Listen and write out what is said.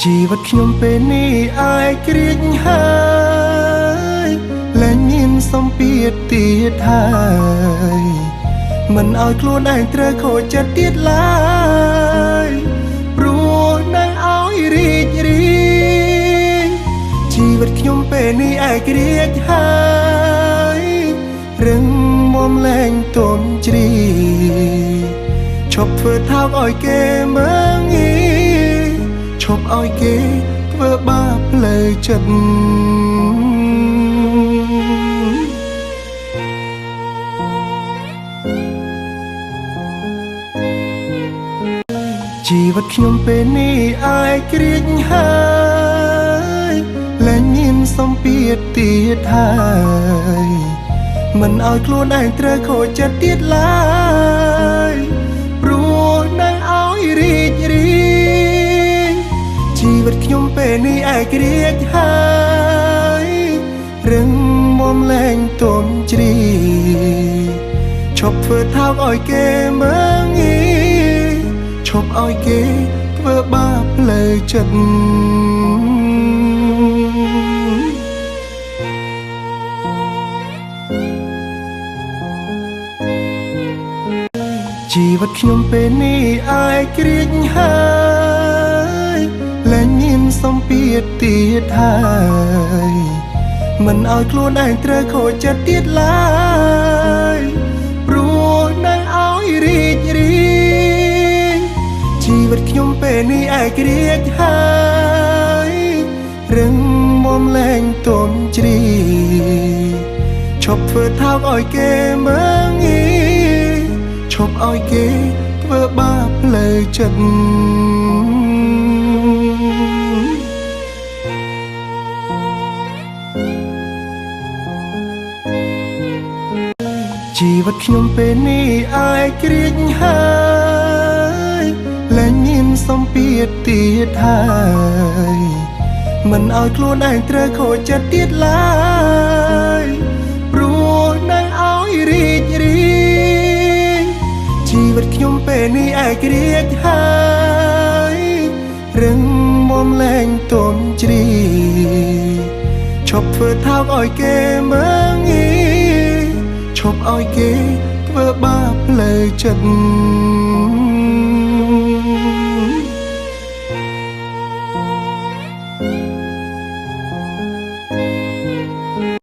ជីវិតខ្ញុំពេលនេះអាចក្រៀកហើយលែងមានសម្ពាធទៀតហើយមិនឲ្យខ្លួនឯងត្រូវខូចចិត្តទៀតឡើយព្រោះនៅឲ្យរីករាយជីវិតខ្ញុំពេលនេះអាចក្រៀកហើយរឹងមាំលែងទន់ជ្រាយឈប់ធ្វើថោកឲ្យគេមើងងាយឈប់ឲ្យគេធ្វើបាបផ្លូវចិត្តជីវិតខ្ញុំពេលនេះអាចក្រៀកហើយលែងមានសម្ពាធទៀតហើយមិនឲ្យខ្លួនឯងត្រូវខូចចិត្តទៀតឡើយព្រោះនៅឲ្យរីករាយជីវិតខ្ញុំពេលនេះអាចក្រៀកហើយរឹងមាំលែងទន់ជ្រាយឈប់ធ្វើថោកឲ្យគេមើងងាយឈប់ឲ្យគេធ្វើបាបផ្លូវចិត្តជីវិតខ្ញុំពេលនេះអាចក្រៀកហើយលែងមានសម្ពាធទៀតហើយមិនឲ្យខ្លួនឯងត្រូវខូចចិត្តទៀតឡើយព្រោះនៅឲ្យរីករាយជីវិតខ្ញុំពេលនេះអាចក្រៀកហើយរឹងមាំលែងទន់ជ្រាយឈប់ធ្វើថោកឲ្យគេមើងងាយឈប់ឲ្យគេធ្វើបាបផ្លូវចិត្តជីវិតខ្ញុំពេលនេះអាចក្រៀកហើយលែងមានសម្ពាធទៀតហើយមិនឲ្យខ្លួនឯងត្រូវខូចចិត្តទៀតឡើយព្រោះនៅឲ្យរីករាយជីវិតខ្ញុំពេលនេះអាចក្រៀកហើយរឹងមាំលែងទន់ជ្រាយឈប់ធ្វើថោកឲ្យគេមើងងាយឈប់ឲ្យគេធ្វើបាបផ្លូវចិត្ត